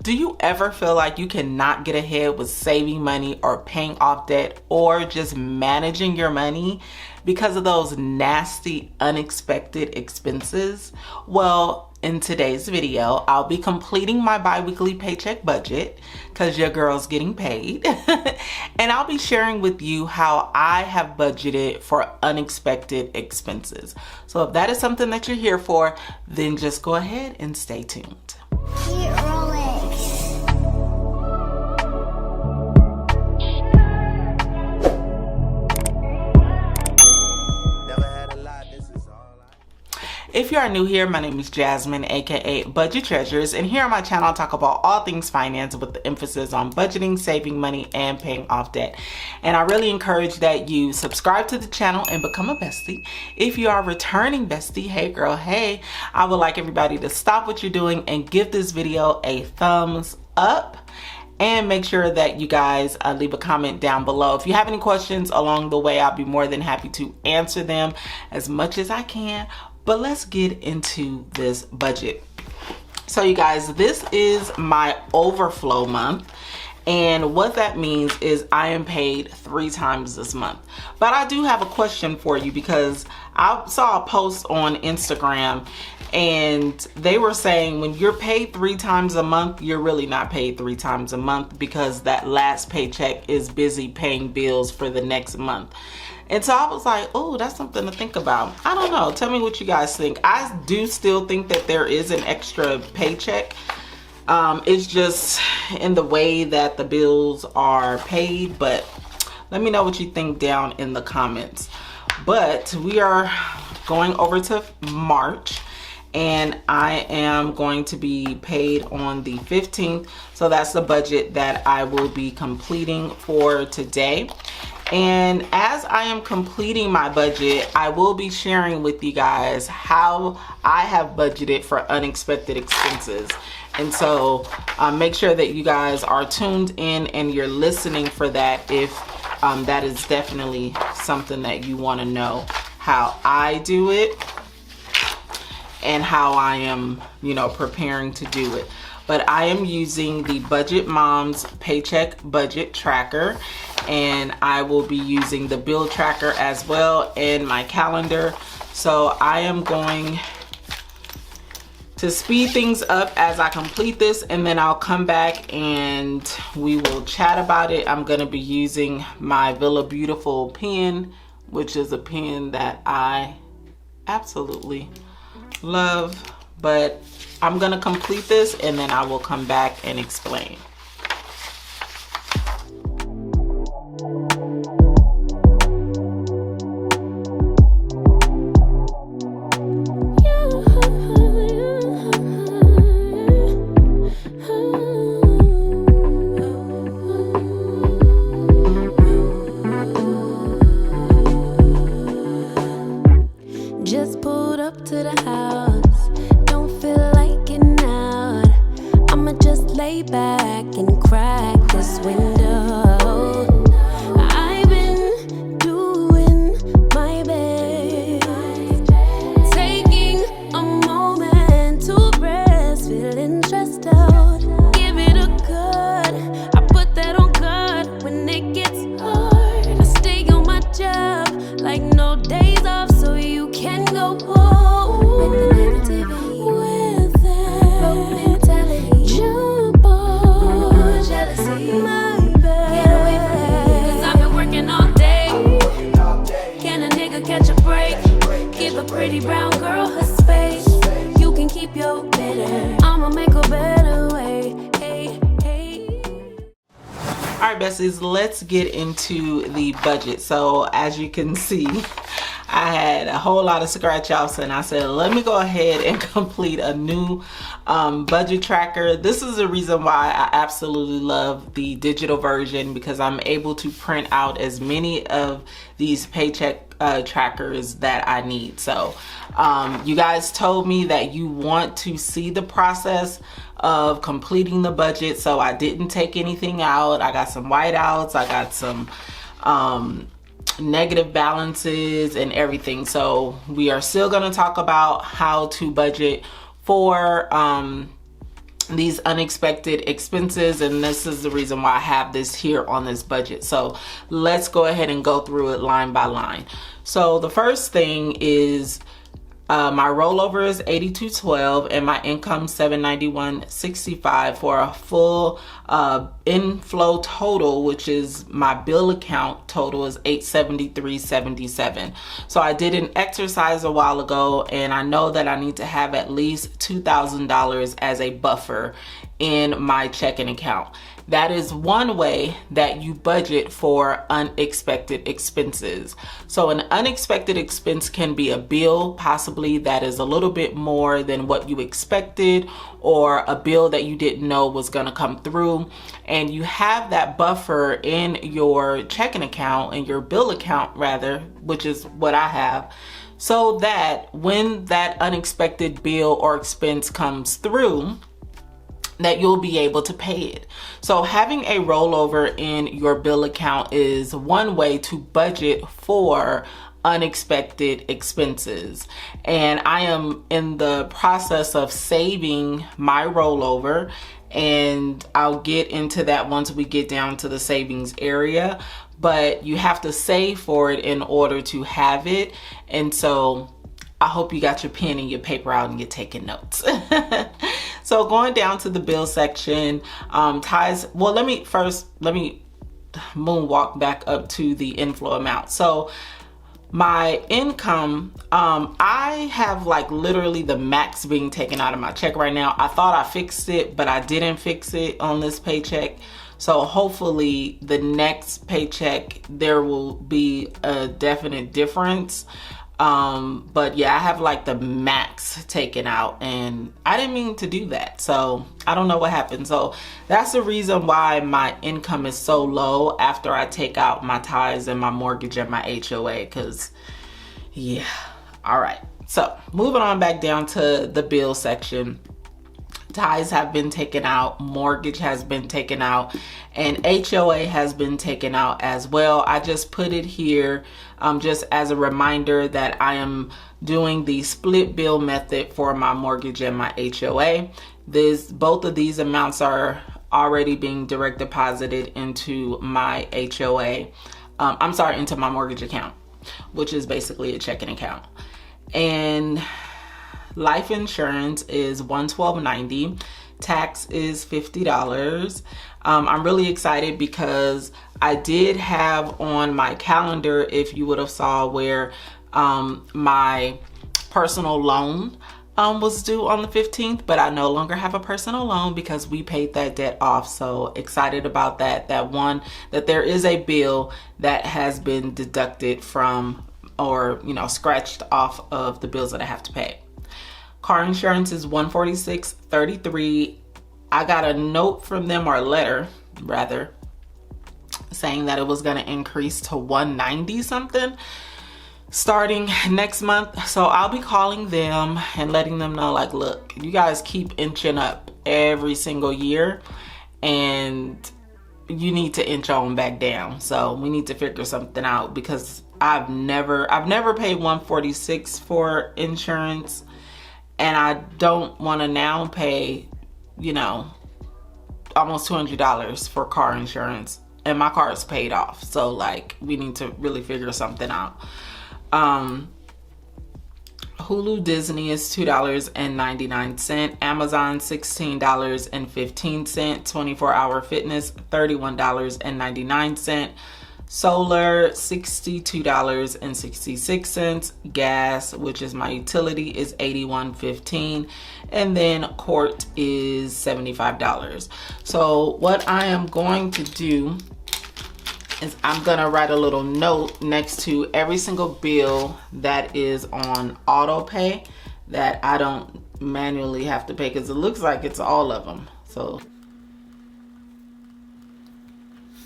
do you ever feel like you cannot get ahead with saving money or paying off debt or just managing your money because of those nasty, unexpected expenses? Well, in today's video, I'll be completing my bi-weekly paycheck budget because your girl's getting paid. And I'll be sharing with you how I have budgeted for unexpected expenses. So if that is something that you're here for, then just go ahead and stay tuned. If you are new here, my name is Jasmine, aka Budget Treasures, and here on my channel I talk about all things finance with the emphasis on budgeting, saving money, and paying off debt. And I really encourage that you subscribe to the channel and become a bestie. If you are a returning bestie, hey girl, hey, I would like everybody to stop what you're doing and give this video a thumbs up. And make sure that you guys leave a comment down below. If you have any questions along the way, I'll be more than happy to answer them as much as I can. But let's get into this budget. So you guys, this is my overflow month. And what that means is I am paid 3 times this month. But I do have a question for you because I saw a post on Instagram and they were saying when you're paid 3 times a month, you're really not paid 3 times a month because that last paycheck is busy paying bills for the next month. And so I was like, oh, that's something to think about. I don't know. Tell me what you guys think. I do still think that there is an extra paycheck. It's just in the way that the bills are paid. But let me know what you think down in the comments. But we are going over to March. And I am going to be paid on the 15th. So that's the budget that I will be completing for today. And as I am completing my budget, I will be sharing with you guys how I have budgeted for unexpected expenses. And so make sure that you guys are tuned in and you're listening for that if that is definitely something that you want to know how I do it and how I am, preparing to do it. But I am using the Budget Mom's Paycheck Budget Tracker, and I will be using the bill tracker as well in my calendar. So I am going to speed things up as I complete this, and then I'll come back and we will chat about it. I'm going to be using my Villa Beautiful pen, which is a pen that I absolutely love. But I'm gonna complete this and then I will come back and explain. Just pulled up to the house. Lay back and crack this window. I've been doing my best, taking a moment to rest, feeling stressed out. Give it a cut. I put that on God when it gets hard. I stay on my job like no days off, so you can go home with the negativity, with that low mentality. My bad. Get away from me, 'cause I've been working all day. Can a nigga catch a break? Give a pretty brown girl her space. You can keep your bitter, I'ma make a better way. Hey, hey. All right, besties, let's get into the budget. So as you can see, I had a whole lot of scratch offs and I said, let me go ahead and complete a new budget tracker. This is the reason why I absolutely love the digital version, because I'm able to print out as many of these paycheck trackers that I need. So you guys told me that you want to see the process of completing the budget, so I didn't take anything out. I got some whiteouts, I got some negative balances and everything. So we are still going to talk about how to budget for these unexpected expenses, and this is the reason why I have this here on this budget. So let's go ahead and go through it line by line. So the first thing is my rollover is $82.12 and my income $791.65 for a full inflow total, which is my bill account total, is $873.77. So I did an exercise a while ago, and I know that I need to have at least $2,000 as a buffer in my checking account. That is one way that you budget for unexpected expenses. So an unexpected expense can be a bill possibly that is a little bit more than what you expected, or a bill that you didn't know was going to come through, and you have that buffer in your checking account, in your bill account rather, which is what I have, so that when that unexpected bill or expense comes through, that you'll be able to pay it. So having a rollover in your bill account is one way to budget for unexpected expenses. And I am in the process of saving my rollover, and I'll get into that once we get down to the savings area. But you have to save for it in order to have it. And so I hope you got your pen and your paper out and you're taking notes. So going down to the bill section, ties, well, let me moonwalk back up to the inflow amount. So my income, I have like literally the max being taken out of my check right now. I thought I fixed it, but I didn't fix it on this paycheck. So hopefully the next paycheck, there will be a definite difference. But yeah, I have like the max taken out, and I didn't mean to do that. So I don't know what happened. So that's the reason why my income is so low after I take out my tithes and my mortgage and my HOA, because yeah. All right. So moving on back down to the bill section. Tithes have been taken out, mortgage has been taken out, and HOA has been taken out as well. I just put it here just as a reminder that I am doing the split bill method for my mortgage and my HOA. Both of these amounts are already being direct deposited into my HOA. Into my mortgage account, which is basically a checking account. And life insurance is $112.90. Tax is $50. I'm really excited because I did have on my calendar, if you would have saw, where my personal loan was due on the 15th, but I no longer have a personal loan because we paid that debt off. So excited about that. That there is a bill that has been deducted from, or scratched off of the bills that I have to pay. Car insurance is $146.33. I got a note from them, or a letter rather, saying that it was going to increase to $190 something starting next month. So I'll be calling them and letting them know, like, look, you guys keep inching up every single year, and you need to inch on back down. So we need to figure something out, because I've never paid $146 for insurance, and I don't want to now pay, almost $200 for car insurance, and my car is paid off. So like, we need to really figure something out. Hulu Disney is $2.99. Amazon $16.15. 24-hour fitness $31.99. Solar $62.66. Gas, which is my utility, is $81.15, and then court is $75. So what I am going to do is I'm gonna write a little note next to every single bill that is on auto pay that I don't manually have to pay, because it looks like it's all of them. So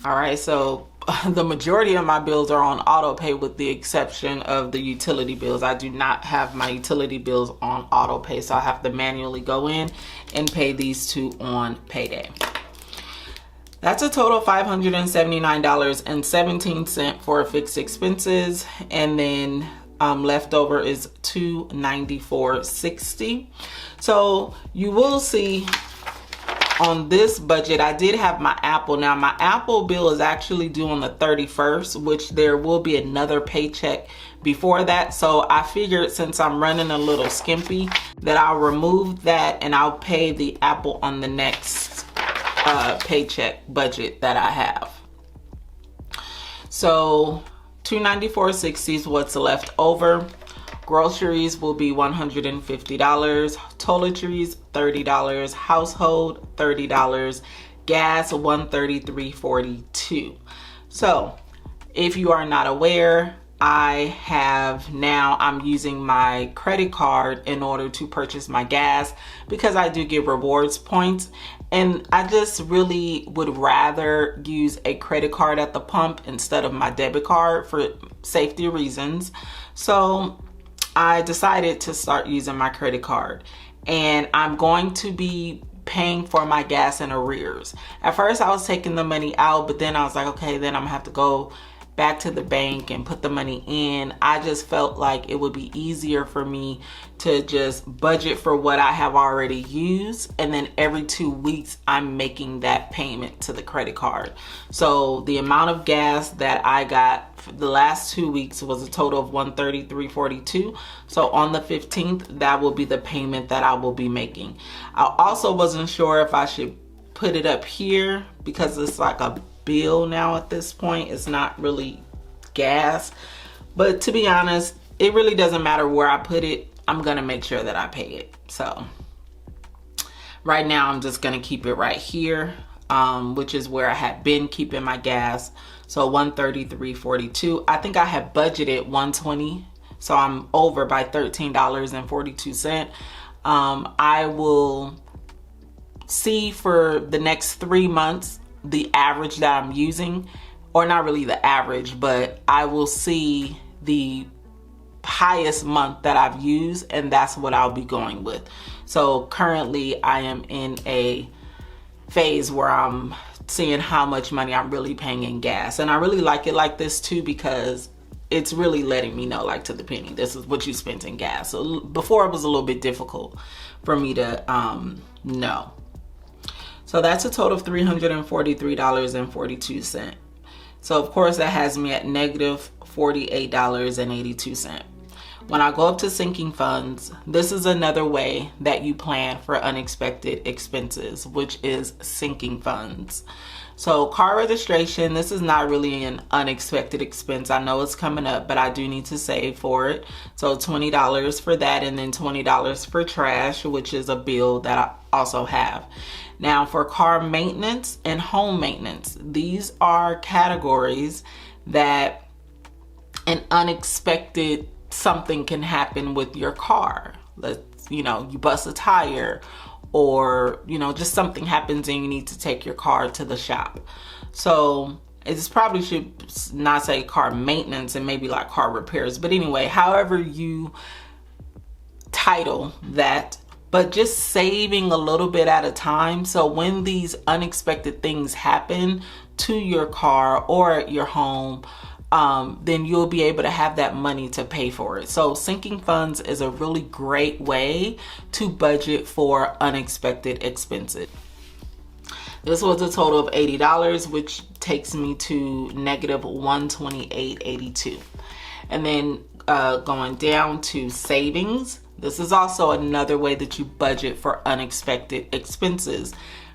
all right, so the majority of my bills are on auto pay, with the exception of the utility bills. I do not have my utility bills on auto pay, so I have to manually go in and pay these two on payday. That's a total of $579.17 for fixed expenses, and then leftover is $294.60. So you will see on this budget, I did have my Apple. Now my Apple bill is actually due on the 31st, which there will be another paycheck before that. So I figured, since I'm running a little skimpy, that I'll remove that and I'll pay the Apple on the next paycheck budget that I have. So $294.60 is what's left over. Groceries will be $150, toiletries $30, household $30, gas $133.42. So if you are not aware, I'm using my credit card in order to purchase my gas because I do get rewards points, and I just really would rather use a credit card at the pump instead of my debit card for safety reasons. So I decided to start using my credit card, and I'm going to be paying for my gas in arrears. At first I was taking the money out, but then I was like, okay, then I'm gonna have to go back to the bank and put the money in. I just felt like it would be easier for me to just budget for what I have already used, and then every 2 weeks I'm making that payment to the credit card. So the amount of gas that I got for the last 2 weeks was a total of $133.42. So on the 15th, that will be the payment that I will be making. I also wasn't sure if I should put it up here because it's like a bill now at this point. It's not really gas, but to be honest, it really doesn't matter where I put it. I'm gonna make sure that I pay it. So right now I'm just gonna keep it right here, which is where I had been keeping my gas. So $133.42. I think I had budgeted $120, so I'm over by $13.42. I will see for the next 3 months the average that I'm using, or not really the average, but I will see the highest month that I've used, and that's what I'll be going with. So currently I am in a phase where I'm seeing how much money I'm really paying in gas, and I really like it like this too, because it's really letting me know, like to the penny, this is what you spent in gas. So before it was a little bit difficult for me to know. So that's a total of $343.42. So of course that has me at negative $48.82. When I go up to sinking funds, this is another way that you plan for unexpected expenses, which is sinking funds. So car registration, this is not really an unexpected expense. I know it's coming up, but I do need to save for it. So $20 for that, and then $20 for trash, which is a bill that I also have. Now for car maintenance and home maintenance, these are categories that an unexpected something can happen with your car. You bust a tire, or just something happens and you need to take your car to the shop. So it's probably should not say car maintenance and maybe like car repairs, but anyway, however you title that, but just saving a little bit at a time. So when these unexpected things happen to your car or at your home, then you'll be able to have that money to pay for it. So sinking funds is a really great way to budget for unexpected expenses. This was a total of $80, which takes me to negative $128.82. And then going down to savings, this is also another way that you budget for unexpected expenses.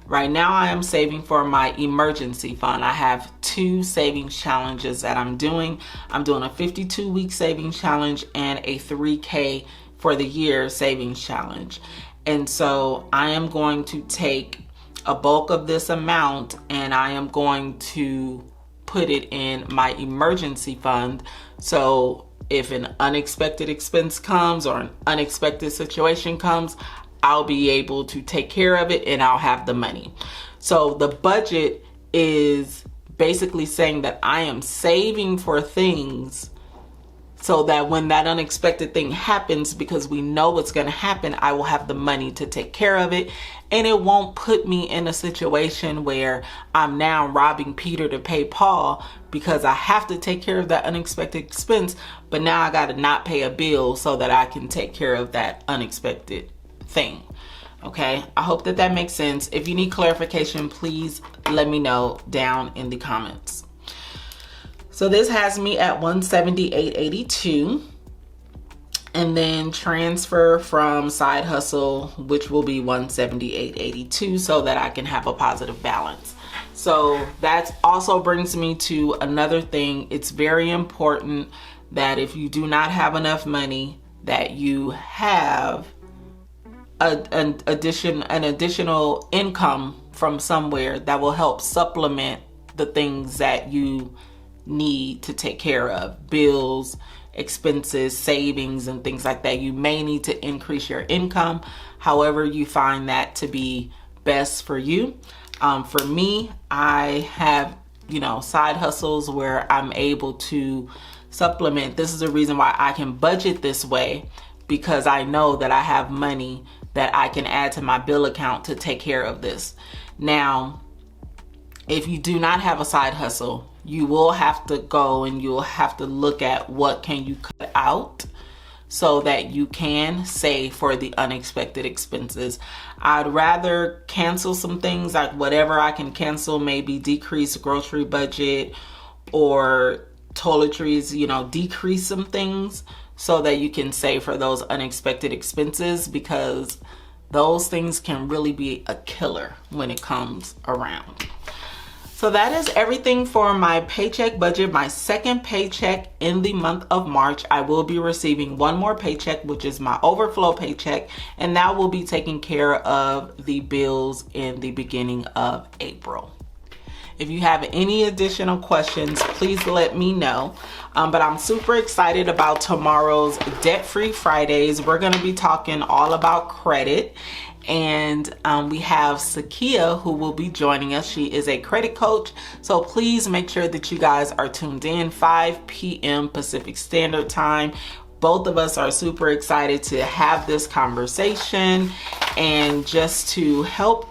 Right now I am saving for my emergency fund. I have 2 savings challenges that I'm doing. I'm doing a 52-week savings challenge and a 3K for the year savings challenge. And so I am going to take a bulk of this amount and I am going to put it in my emergency fund. So if an unexpected expense comes or an unexpected situation comes, I'll be able to take care of it and I'll have the money. So the budget is basically saying that I am saving for things so that when that unexpected thing happens, because we know it's going to happen, I will have the money to take care of it. And it won't put me in a situation where I'm now robbing Peter to pay Paul, because I have to take care of that unexpected expense, but now I got to not pay a bill so that I can take care of that unexpected thing. Okay, I hope that that makes sense. If you need clarification, please let me know down in the comments. So this has me at 178.82, and then transfer from side hustle, which will be 178.82, so that I can have a positive balance. So that also brings me to another thing. It's very important that if you do not have enough money, that you have an additional income from somewhere that will help supplement the things that you need to take care of, bills, expenses, savings, and things like that. You may need to increase your income, however you find that to be best for you. For me, I have, side hustles where I'm able to supplement. This is the reason why I can budget this way, because I know that I have money that I can add to my bill account to take care of this. Now, if you do not have a side hustle, you will have to go and you'll have to look at what can you cut out so that you can save for the unexpected expenses. I'd rather cancel some things, like whatever I can cancel, maybe decrease grocery budget or toiletries, decrease some things so that you can save for those unexpected expenses, because those things can really be a killer when it comes around. So that is everything for my paycheck budget, my second paycheck in the month of March. I will be receiving one more paycheck, which is my overflow paycheck, and that will be taking care of the bills in the beginning of April. If you have any additional questions, please let me know. But I'm super excited about tomorrow's Debt-Free Fridays. We're going to be talking all about credit. And we have Sakia, who will be joining us. She is a credit coach. So please make sure that you guys are tuned in, 5 p.m. Pacific Standard Time. Both of us are super excited to have this conversation and just to help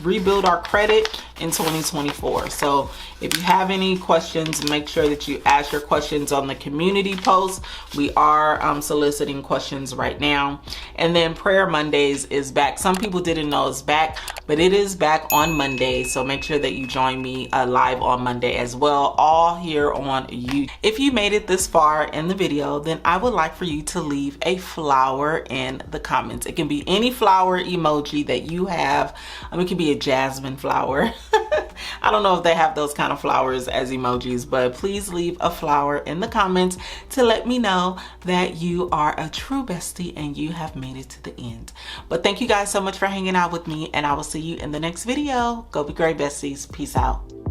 rebuild our credit in 2024. So if you have any questions, make sure that you ask your questions on the community post. We are soliciting questions right now. And then Prayer Mondays is back. Some people didn't know it's back, but it is back on Monday. So make sure that you join me live on Monday as well, all here on YouTube. If you made it this far in the video, then I would like for you to leave a flower in the comments. It can be any flower emoji that you have. It could be a jasmine flower. I don't know if they have those kind of flowers as emojis, but please leave a flower in the comments to let me know that you are a true bestie and you have made it to the end. But thank you guys so much for hanging out with me, and I will see you in the next video. Go be great, besties. Peace out.